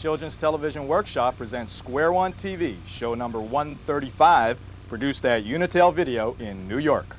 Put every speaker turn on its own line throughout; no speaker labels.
Children's Television Workshop presents Square One TV, show number 135, produced at Unitel Video in New York.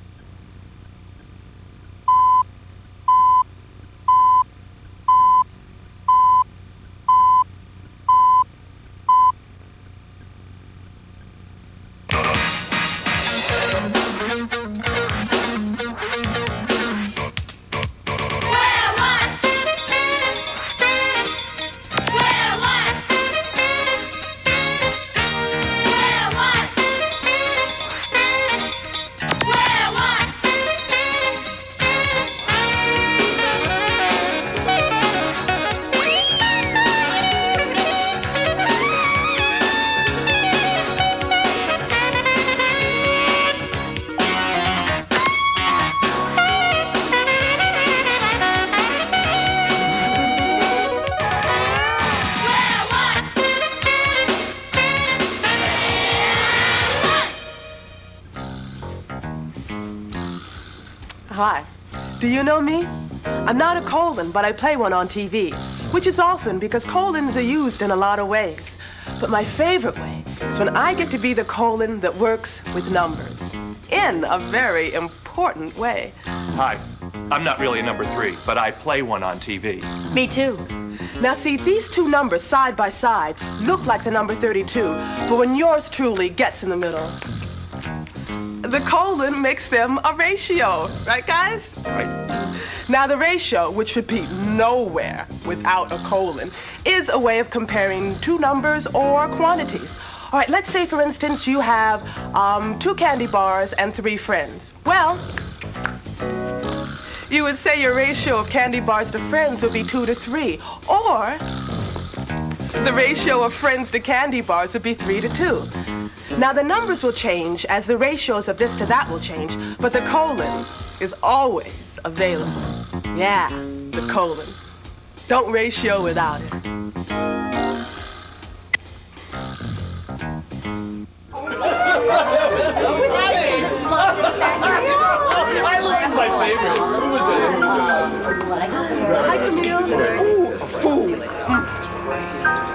Hi. Do you know me? I'm not a colon, but I play one on TV, which is often because colons are used in a lot of ways. But my favorite way is when I get to be the colon that works with numbers in a very important way.
Hi. I'm not really a number 3, but I play one on TV.
Me too.
Now see, these two numbers side by side look like the number 32, but when yours truly gets in the middle, the colon makes them a ratio, right guys?
Right.
Now the ratio, which should be nowhere without a colon, is a way of comparing two numbers or quantities. All right, let's say for instance you have 2 candy bars and 3 friends. Well, you would say your ratio of candy bars to friends would be 2 to 3, or the ratio of friends to candy bars would be 3 to 2. Now, the numbers will change as the ratios of this to that will change, but the colon is always available. Yeah, the colon. Don't ratio without it.
I love my favorite. Who was it?
Hi, Camille. Ooh, a fool.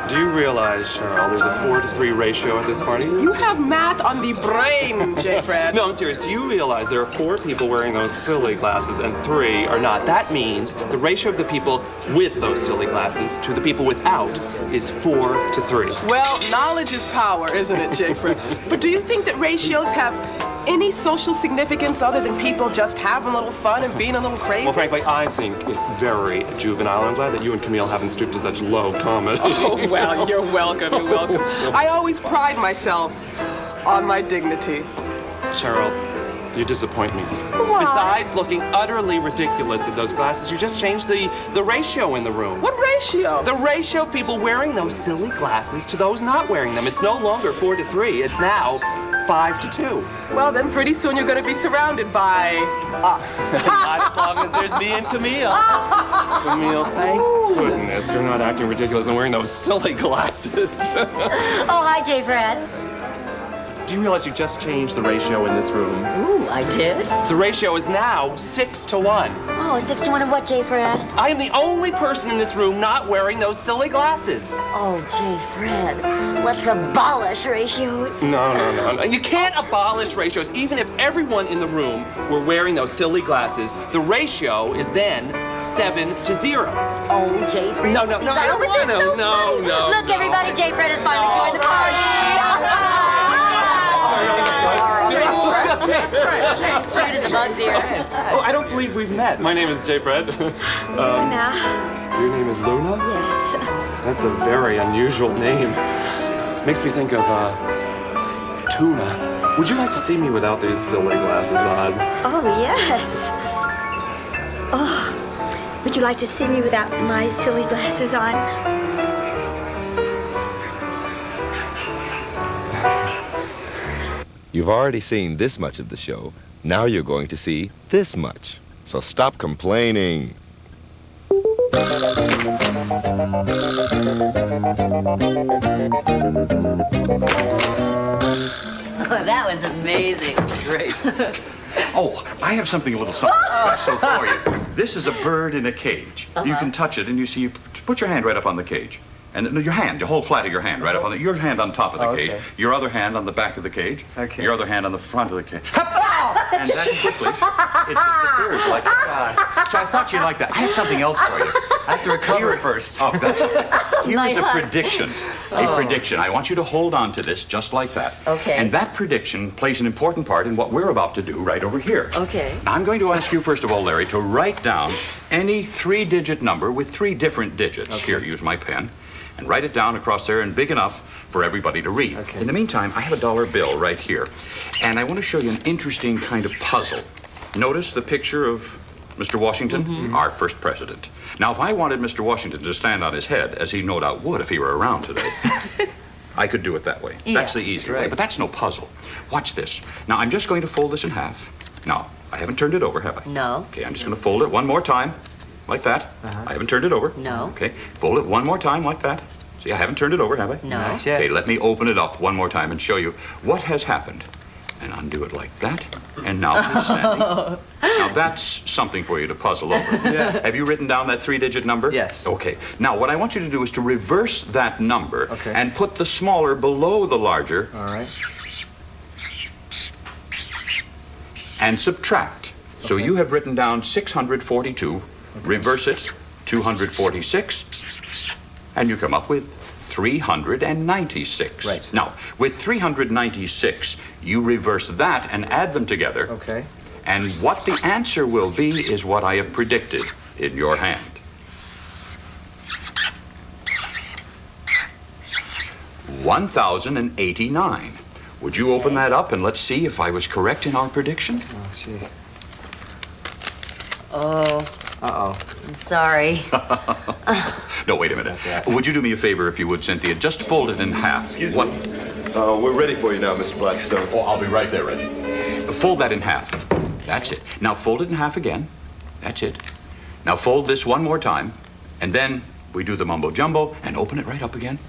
Do you realize, Cheryl, there's a 4 to 3 ratio at this party?
You have math on the brain, J. Fred.
No, I'm serious. Do you realize there are 4 people wearing those silly glasses and 3 are not? That means the ratio of the people with those silly glasses to the people without is 4 to 3.
Well, knowledge is power, isn't it, J. Fred? But do you think that ratios have any social significance other than people just having a little fun and being a little crazy?
Well, frankly, I think it's very juvenile. I'm glad that you and Camille haven't stooped to such low comedy.
Oh, well, you're welcome, you're welcome. I always pride myself on my dignity.
Cheryl, you disappoint me.
Why?
Besides looking utterly ridiculous in those glasses, you just changed the ratio in the room.
What ratio?
The ratio of people wearing those silly glasses to those not wearing them. It's no longer 4 to 3. It's now 5 to 2.
Well, then pretty soon you're going to be surrounded by us.
Not as long as there's me and Camille. Camille, thank goodness you're not acting ridiculous and wearing those silly glasses.
Oh, hi, J. Fred.
Do you realize you just changed the ratio in this room?
Ooh, I did?
The ratio is now 6 to 1.
Oh, 6 to 1 of what, J. Fred?
I am the only person in this room not wearing those silly glasses.
Oh, J. Fred, let's abolish ratios.
No. You can't abolish ratios. Even if everyone in the room were wearing those silly glasses, the ratio is then 7 to 0.
Oh, J. Fred.
No, I don't want to. No.
Look, everybody, J. Fred has finally joined the party. Fred is a bug's ear.
Oh, I don't believe we've met. My name is J. Fred.
Luna.
Your name is Luna?
Yes.
That's a very unusual name. Makes me think of, tuna. Would you like to see me without these silly glasses on?
Oh, yes. Oh, would you like to see me without my silly glasses on?
You've already seen this much of the show. Now you're going to see this much. So stop complaining.
That was amazing.
Great. Oh, I have something a little something special for you. This is a bird in a cage. You can touch it, and you see, you put your hand right up on the cage. And no, your hand, the whole flat of your hand, right up on the, your hand on top of the cage, your other hand on the back of the cage, your other hand on the front of the cage. And then quickly, it disappears like that. So I thought you'd like that. I have something else for you.
I have to recover first.
Oh, that's here's a prediction. A prediction. I want you to hold on to this just like that.
Okay.
And that prediction plays an important part in what we're about to do right over here.
Okay.
Now, I'm going to ask you, first of all, Larry, to write down any 3-digit number with 3 different digits. Here, use my pen. And write it down across there and big enough for everybody to read. Okay. In the meantime, I have a dollar bill right here. And I want to show you an interesting kind of puzzle. Notice the picture of Mr. Washington, our first president. Now, if I wanted Mr. Washington to stand on his head, as he no doubt would if he were around today, I could do it that way.
Yeah,
that's the easy way, but that's no puzzle. Watch this. Now, I'm just going to fold this in half. Now, I haven't turned it over, have I?
No.
Okay, I'm just going to fold it one more time. Like that. I haven't turned it over.
No.
Okay. Fold it one more time like that. See, I haven't turned it over, have I?
No.
Not yet.
Okay, let me open it up one more time and show you what has happened. And undo it like that. And now it's standing. Now that's something for you to puzzle over.
Yeah.
Have you written down that 3-digit number?
Yes.
Okay. Now what I want you to do is to reverse that number and put the smaller below the larger.
All right.
And subtract. So you have written down 642. Reverse it, 246, and you come up with 396.
Right.
Now, with 396, you reverse that and add them together.
Okay.
And what the answer will be is what I have predicted in your hand. $1,089. Would you open that up and let's see if I was correct in our prediction?
Oh, gee.
Oh.
Uh-oh.
I'm sorry.
No, wait a minute. Would you do me a favor, if you would, Cynthia? Just fold it in half.
Excuse me. We're ready for you now, Mr. Blackstone.
Oh, I'll be right there, Reggie. Fold that in half. That's it. Now fold it in half again. That's it. Now fold this one more time, and then we do the mumbo jumbo and open it right up again.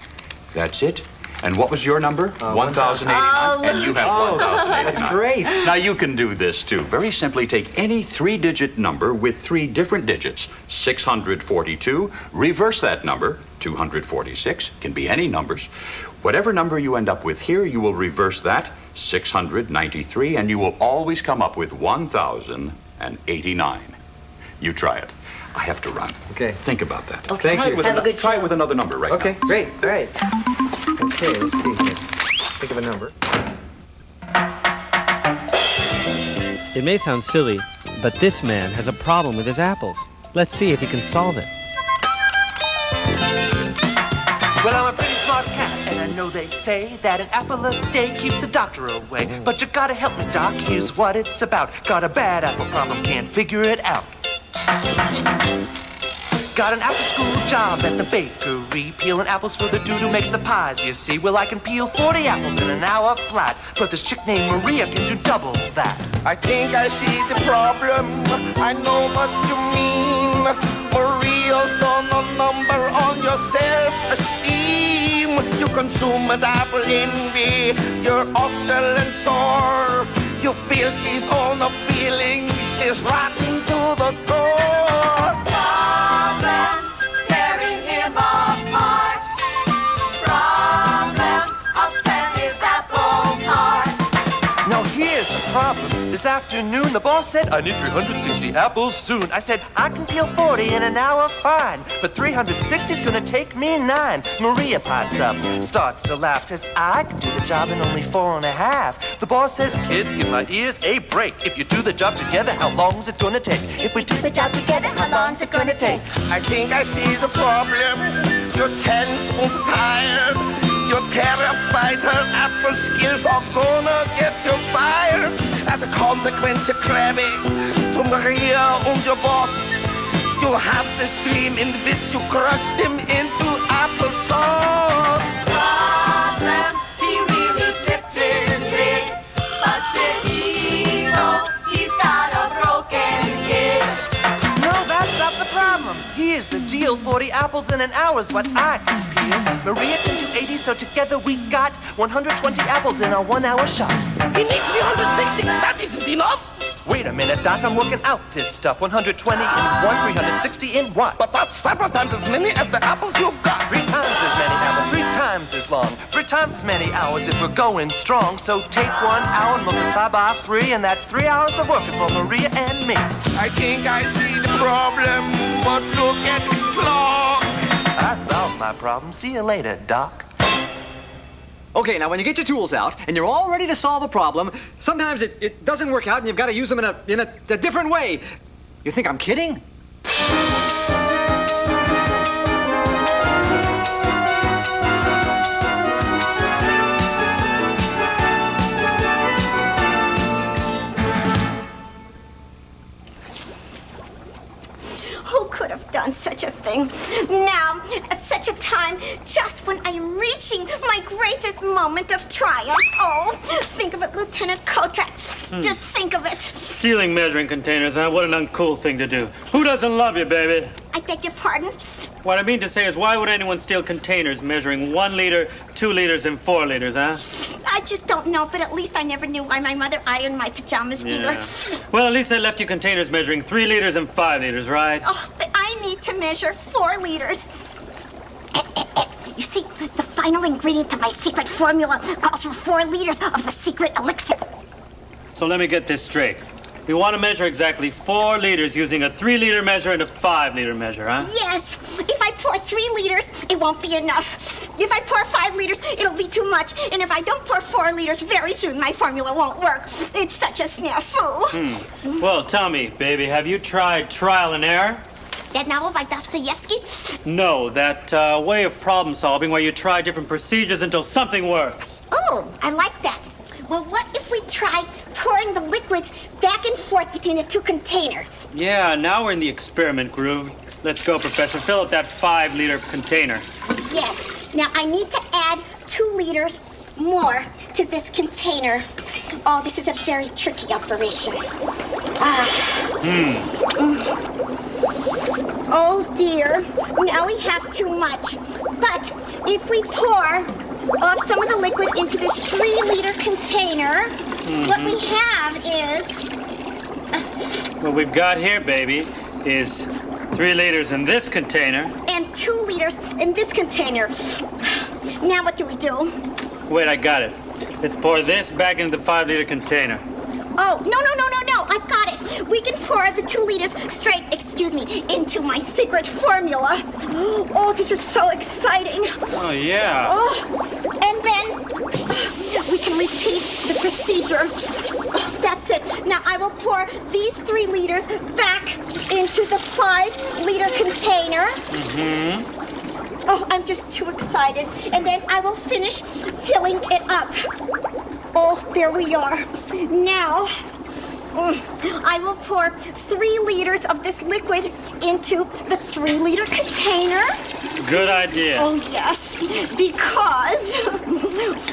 That's it. And what was your number? 1,089. And you have 1,089.
That's great.
Now you can do this too. Very simply, take any 3-digit number with 3 different digits. 642. Reverse that number. 246. Can be any numbers. Whatever number you end up with here, you will reverse that. 693, and you will always come up with 1,089. You try it. I have to run.
Okay.
Think about that.
Okay.
Thank you.
Have a good
Try
show.
it with another number right
Okay,
now.
great. All right. Okay, let's see here. Think of a number.
It may sound silly, but this man has a problem with his apples. Let's see if he can solve it.
Well, I'm a pretty smart cat, and I know they say that an apple a day keeps the doctor away. But you gotta help me, Doc, here's what it's about. Got a bad apple problem, can't figure it out. Got an after-school job at the bakery, peeling apples for the dude who makes the pies, you see. Well, I can peel 40 apples in an hour flat, but this chick named Maria can do double that.
I think I see the problem, I know what you mean. Maria's done a number on your self-esteem. You consume an apple envy, you're hostile and sore. You feel she's all the feeling, she's rotting to the core.
Problems tearing him apart. Problems upset his apple cart.
Now here's the problem. This afternoon, the boss said, I need 360 apples soon. I said, I can peel 40 in an hour, fine. But 360's gonna take me 9. Maria pipes up, starts to laugh, says, I can do the job in only 4.5. The boss says, kids, give my ears a break. If you do the job together, how long's it gonna take? If we do the job together, how long's it gonna take?
I think I see the problem. You're tense and tired. You're terrified her apple skills are gonna get you fired. As a consequence, you're crabby to Maria and your boss. You have this dream in which you crush them into applesauce.
Problems, he really flipped his lid. Busted hero, he's got a broken kid.
No, that's not the problem. Here's the deal. 40 apples in an hour's what I can peel. Maria can do 80, so together we got 120 apples in a 1 hour shot.
He needs 360. That isn't enough.
Wait a minute, Doc, I'm working out this stuff. 120 in one, 360 in what?
But that's several times as many as the apples you've got.
3 times as many apples, 3 times as long, 3 times as many hours if we're going strong. So take 1 hour and multiply by 3, and that's 3 hours of working for Maria and me.
I think I see the problem, but look at the clock.
I solved my problem. See you later, Doc.
Okay, now when you get your tools out and you're all ready to solve a problem, sometimes it doesn't work out and you've got to use them in a different way. You think I'm kidding?
Who could have done such a thing? Now, at such a time, just when I am reaching my greatest moment of triumph. Oh, think of it, Lieutenant Coatrack. Just think of it.
Stealing measuring containers, huh? What an uncool thing to do. Who doesn't love you, baby?
I beg your pardon?
What I mean to say is, why would anyone steal containers measuring 1 liter, 2 liters, and 4 liters, huh?
I just don't know, but at least I never knew why my mother ironed my pajamas either.
Well, at least I left you containers measuring 3 liters and 5 liters, right?
Oh, but I need to measure 4 liters. You see, the final ingredient of my secret formula calls for 4 liters of the secret elixir.
So let me get this straight. We want to measure exactly 4 liters using a 3-liter measure and a 5-liter measure, huh?
Yes. If I pour 3 liters, it won't be enough. If I pour 5 liters, it'll be too much. And if I don't pour 4 liters, very soon my formula won't work. It's such a snafu.
Well, tell me, baby, have you tried trial and error?
That novel by Dostoevsky?
No, that way of problem solving where you try different procedures until something works.
Oh, I like that. Well, what if we try pouring the liquids back and forth between the 2 containers?
Yeah, now we're in the experiment groove. Let's go, Professor. Fill up that 5-liter container.
Yes. Now, I need to add 2 liters more to this container. Oh, this is a very tricky operation. Oh, dear. Now we have too much. But if we pour off some of the liquid into this 3-liter container, what we have is...
What we've got here, baby, is 3 liters in this container.
And 2 liters in this container. Now what do we do?
Wait, I got it. Let's pour this back into the 5-liter container.
Oh, no. I've got it. We can pour the 2 liters straight, into my secret formula. Oh, this is so exciting.
Oh, yeah.
Oh, and then we can repeat the procedure. Oh, that's it. Now I will pour these 3 liters back into the 5-liter container. Oh, I'm just too excited. And then I will finish filling it up. Oh, there we are. Now, I will pour 3 liters of this liquid into the 3-liter container.
Good idea.
Oh, yes, because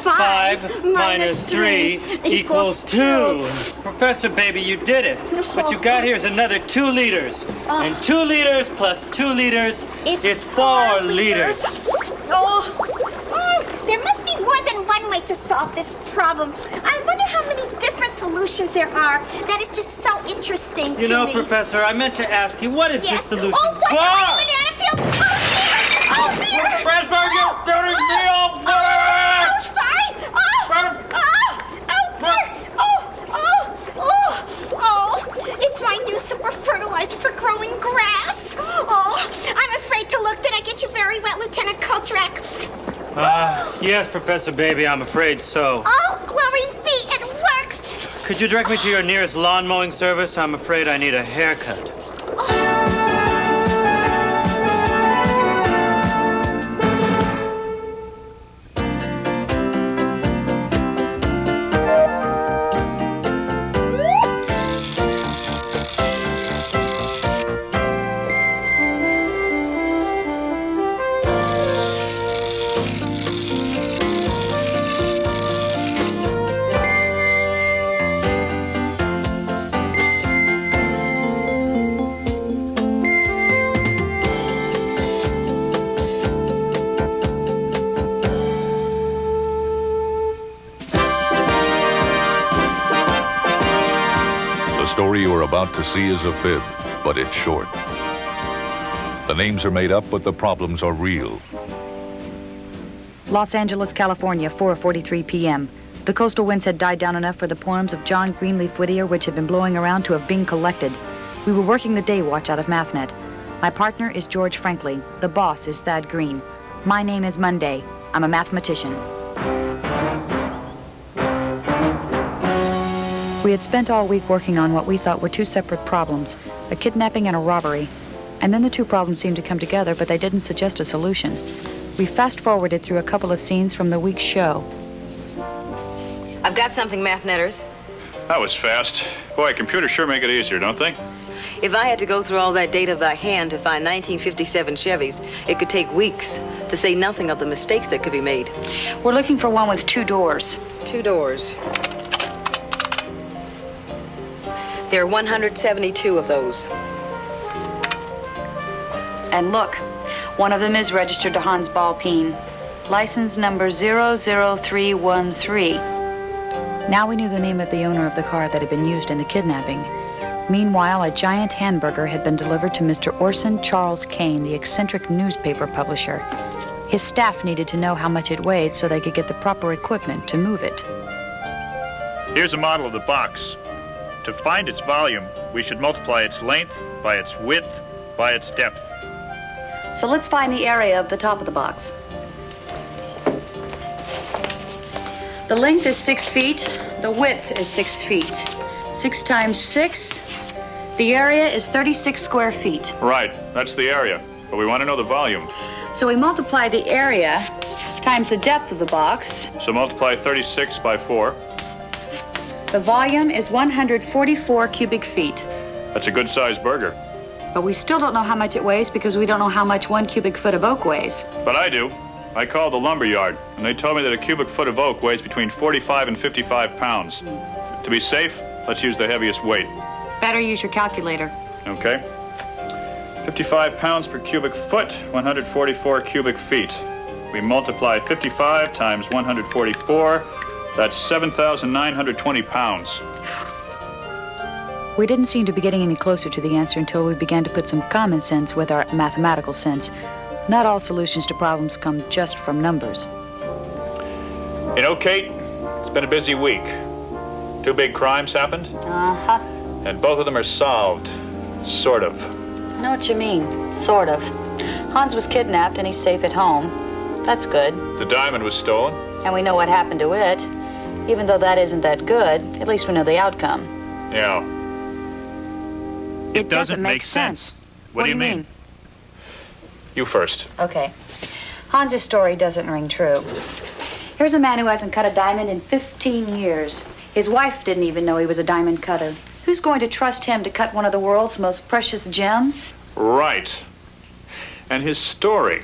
5
minus 3 equals 2. Professor, baby, you did it. What you got here is another 2 liters. And 2 liters plus 2 liters is 4 liters.
There must be more than one way to solve this problem. I wonder how many different solutions there are. That is just so interesting to me.
You know, Professor, I meant to ask you, what is this solution
for?
What's
banana peel? Oh, dear!
Fredberg, you're turning me off!
Oh, sorry! It's my new super fertilizer for growing grass. Oh, I'm afraid to look. Did I get you very wet, Lieutenant Coatrack?
Yes, Professor Baby, I'm afraid so.
Oh, glory be, it works!
Could you direct me to your nearest lawn mowing service? I'm afraid I need a haircut.
story you are about to see is a fib, but it's short. The names are made up, but the problems are real.
Los Angeles, California, 4:43 p.m. The coastal winds had died down enough for the poems of John Greenleaf Whittier, which had been blowing around, to have been collected. We were working the day watch out of Mathnet. My partner is George Franklin. The boss is Thad Green. My name is Monday. I'm a mathematician. We had spent all week working on what we thought were two separate problems, a kidnapping and a robbery. And then the two problems seemed to come together, but they didn't suggest a solution. We fast-forwarded through a couple of scenes from the week's show.
I've got something, Mathnetters.
That was fast. Boy, computers sure make it easier, don't they?
If I had to go through all that data by hand to find 1957 Chevys, it could take weeks, to say nothing of the mistakes that could be made.
We're looking for one with 2 doors.
2 doors. There are 172 of those.
And look, one of them is registered to Hans Balpine. License number 00313. Now we knew the name of the owner of the car that had been used in the kidnapping. Meanwhile, a giant hamburger had been delivered to Mr. Orson Charles Kane, the eccentric newspaper publisher. His staff needed to know how much it weighed so they could get the proper equipment to move it.
Here's a model of the box. To find its volume, we should multiply its length by its width by its depth.
So let's find the area of the top of the box. The length is 6 feet. The width is 6 feet. 6 times 6. The area is 36 square feet.
Right, that's the area. But we want to know the volume.
So we multiply the area times the depth of the box.
So multiply 36 by 4.
The volume is 144 cubic feet.
That's a good-sized burger.
But we still don't know how much it weighs because we don't know how much 1 cubic foot of oak weighs.
But I do. I called the lumber yard, and they told me that a cubic foot of oak weighs between 45 and 55 pounds. To be safe, let's use the heaviest weight.
Better use your calculator.
Okay. 55 pounds per cubic foot, 144 cubic feet. We multiply 55 times 144. That's 7,920 pounds.
We didn't seem to be getting any closer to the answer until we began to put some common sense with our mathematical sense. Not all solutions to problems come just from numbers.
You know, Kate, it's been a busy week. 2 big crimes happened.
Uh-huh.
And both of them are solved. Sort of.
I know what you mean. Sort of. Hans was kidnapped and he's safe at home. That's good.
The diamond was stolen.
And we know what happened to it. Even though that isn't that good, at least we know the outcome.
Yeah.
It doesn't make sense.
What do you mean? You first.
Okay. Hans's story doesn't ring true. Here's a man who hasn't cut a diamond in 15 years. His wife didn't even know he was a diamond cutter. Who's going to trust him to cut one of the world's most precious gems?
Right. And his story.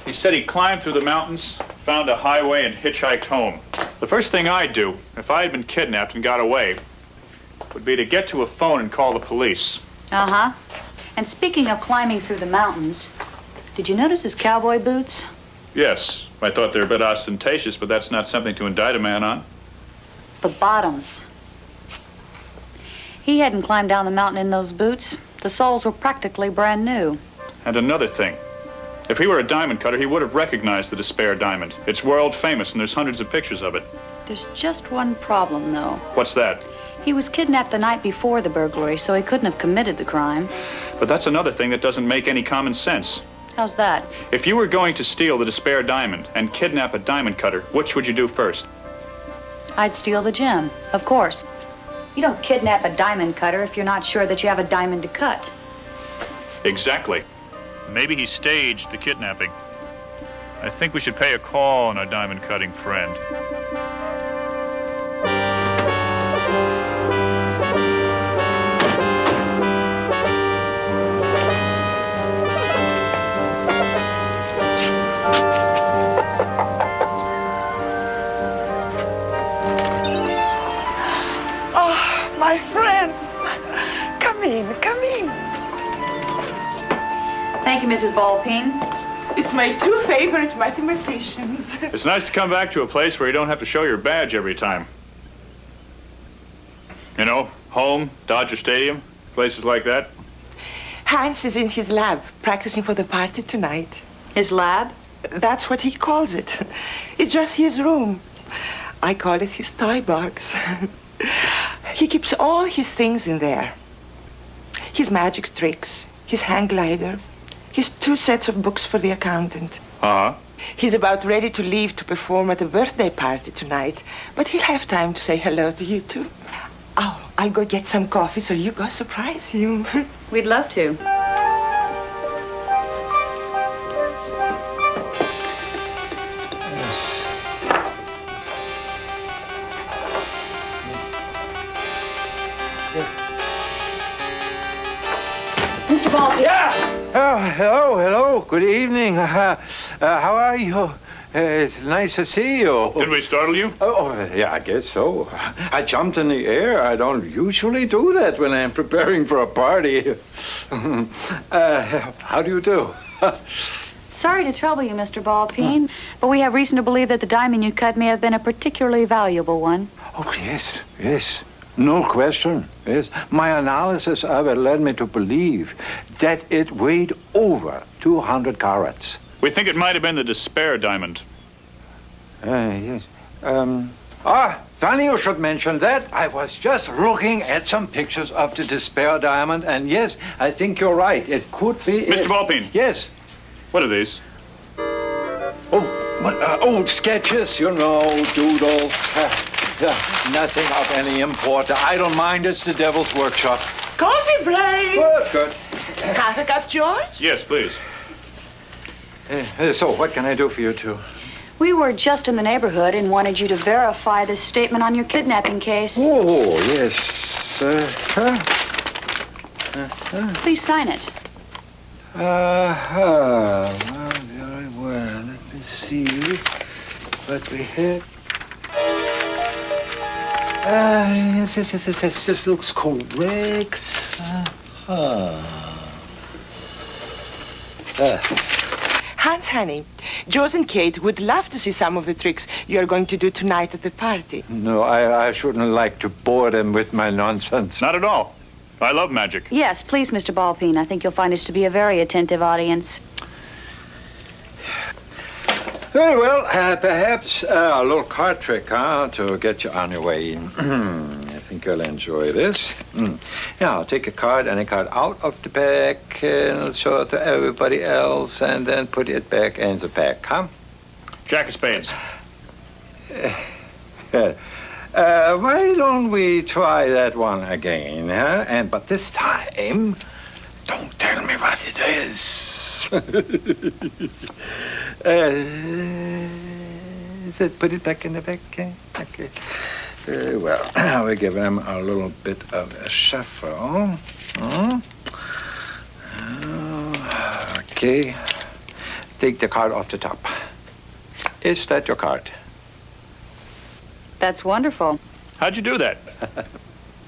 He said he climbed through the mountains, found a highway, and hitchhiked home. The first thing I'd do, if I had been kidnapped and got away, would be to get to a phone and call the police.
Uh-huh. And speaking of climbing through the mountains, did you notice his cowboy boots?
Yes, I thought they were a bit ostentatious, but that's not something to indict a man on.
The bottoms. He hadn't climbed down the mountain in those boots. The soles were practically brand new.
And another thing. If he were a diamond cutter, he would have recognized the Despair diamond. It's world famous, and there's hundreds of pictures of it.
There's just one problem, though.
What's that?
He was kidnapped the night before the burglary, so he couldn't have committed the crime.
But that's another thing that doesn't make any common sense.
How's that?
If you were going to steal the Despair diamond and kidnap a diamond cutter, which would you do first?
I'd steal the gem, of course. You don't kidnap a diamond cutter if you're not sure that you have a diamond to cut.
Exactly. Maybe he staged the kidnapping. I think we should pay a call on our diamond cutting friend.
Oh, my friends. Come in, come in.
Thank you, Mrs. Balpine.
It's my 2 favorite mathematicians.
It's nice to come back to a place where you don't have to show your badge every time. You know, home, Dodger Stadium, places like that.
Hans is in his lab, practicing for the party tonight.
His lab?
That's what he calls it. It's just his room. I call it his toy box. He keeps all his things in there. His magic tricks, his hang glider, his 2 sets of books for the accountant.
Uh-huh.
He's about ready to leave to perform at a birthday party tonight, but he'll have time to say hello to you two. Oh, I'll go get some coffee so you go surprise him.
We'd love to. Mr. Baldwin.
Yeah! Oh, hello. Good evening. How are you? It's nice to see you.
Did we startle you?
Oh, yeah, I guess so. I jumped in the air. I don't usually do that when I'm preparing for a party. How do you do?
Sorry to trouble you, Mr. Baldwin, but we have reason to believe that the diamond you cut may have been a particularly valuable one.
Oh, yes. No question. Yes. My analysis of it led me to believe that it weighed over 200 carats.
We think it might have been the Despair diamond.
Yes. Funny you should mention that. I was just looking at some pictures of the Despair diamond, and yes, I think you're right. It could be...
Mr. Baldwin.
Yes.
What are these?
Old sketches, you know, doodles. Nothing of any import. I don't mind. It's the devil's workshop.
Coffee break!
Good.
Half a cup, George?
Yes, please.
So, what can I do for you two?
We were just in the neighborhood and wanted you to verify this statement on your kidnapping case.
Oh, yes.
Please sign it.
Well, very well. Let me see what we have. Yes, this looks correct.
Hans, honey, George and Kate would love to see some of the tricks you're going to do tonight at the party.
No, I shouldn't like to bore them with my nonsense.
Not at all. I love magic.
Yes, please, Mr. Baldwin. I think you'll find us to be a very attentive audience.
Very well, perhaps a little card trick, to get you on your way. I think you'll enjoy this. Yeah, I'll take a card, any card out of the pack, and I'll show it to everybody else, and then put it back in the pack, huh?
Jack of spades.
Why don't we try that one again, huh? But this time, don't tell me what it is. Put it back in the back, okay? Very well. We give him a little bit of a shuffle. Okay. Take the card off the top. Is that your card?
That's wonderful.
How'd you do that?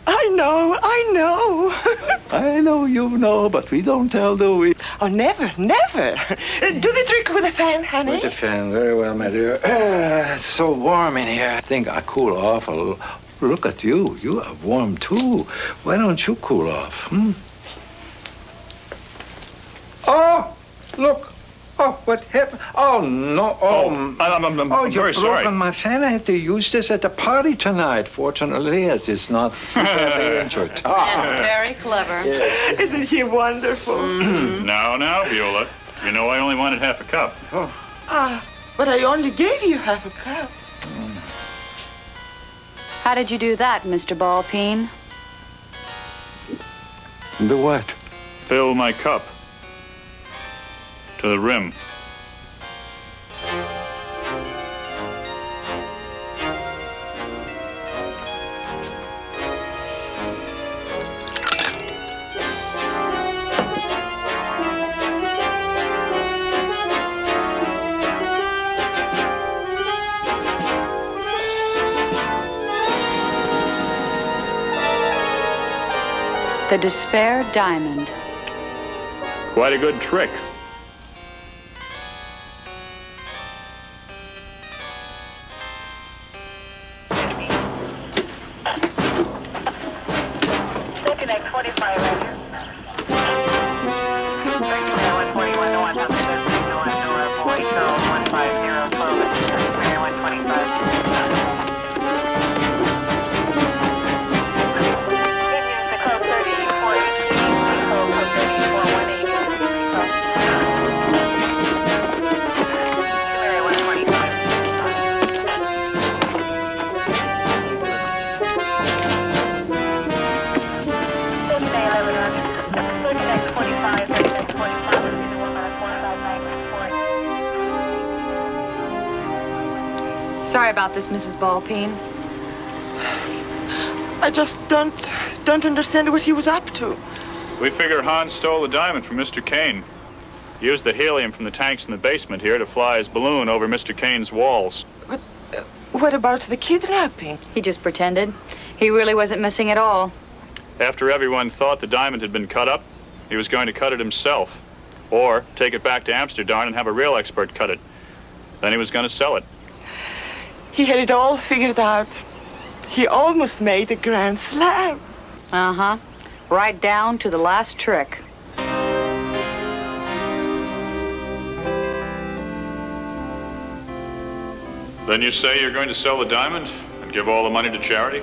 I know.
I know you know, but we don't tell, do we?
Oh, never. Do the trick with a fan, honey.
With the fan, very well, my dear. It's so warm in here. I think I'll cool off a little. Look at you. You are warm, too. Why don't you cool off, Oh, look. Oh, what happened? Oh, no.
I'm
you're
very sorry.
broken my fan. I have to use this at the party tonight. Fortunately, it is not injured.
That's very clever.
Yes.
Isn't he wonderful?
Now, Viola. You know I only wanted half a cup.
But I only gave you half a cup.
How did you do that, Mr. Baldwin?
The what?
Fill my cup. To the rim.
The Despair Diamond.
Quite a good trick.
Sorry about this, Mrs. Ballpeen.
I just don't understand what he was up to.
We figure Hans stole the diamond from Mr. Kane. He used the helium from the tanks in the basement here to fly his balloon over Mr. Kane's walls.
What about the kidnapping?
He just pretended. He really wasn't missing at all.
After everyone thought the diamond had been cut up, he was going to cut it himself. Or take it back to Amsterdam and have a real expert cut it. Then he was going to sell it.
He had it all figured out. He almost made a grand slam.
Uh-huh. Right down to the last trick.
Then you say you're going to sell the diamond and give all the money to charity?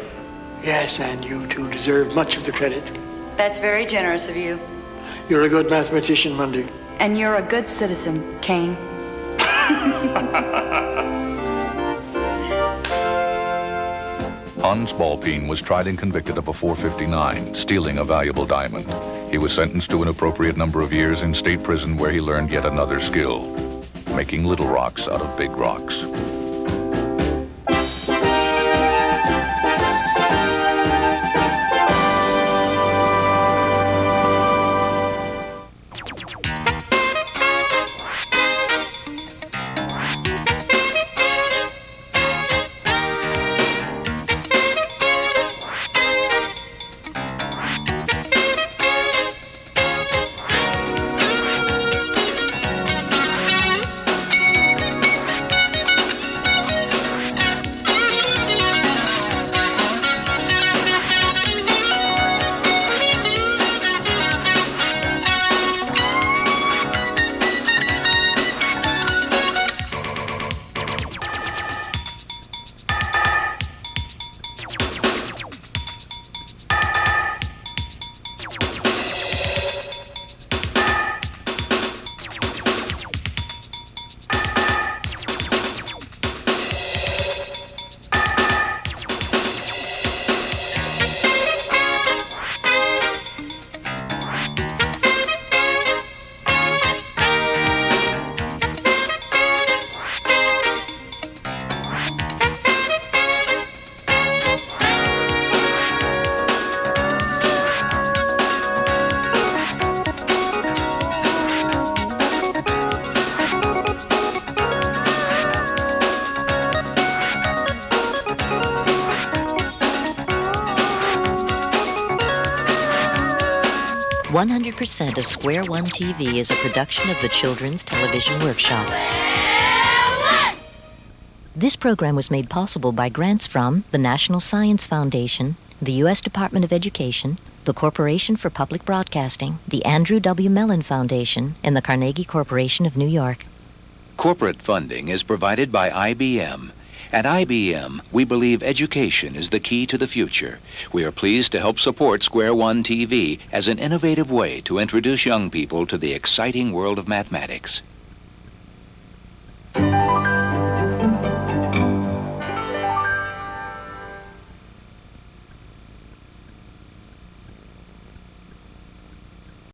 Yes, and you two deserve much of the credit.
That's very generous of you.
You're a good mathematician, Mundy.
And you're a good citizen, Kane.
Hans Ballpeen was tried and convicted of a 459, stealing a valuable diamond. He was sentenced to an appropriate number of years in state prison where he learned yet another skill, making little rocks out of big rocks.
% of Square One TV is a production of the Children's Television Workshop. This program was made possible by grants from the National Science Foundation, the U.S. Department of Education, the Corporation for Public Broadcasting, the Andrew W. Mellon Foundation, and the Carnegie Corporation of New York.
Corporate funding is provided by IBM. At IBM, we believe education is the key to the future. We are pleased to help support Square One TV as an innovative way to introduce young people to the exciting world of mathematics.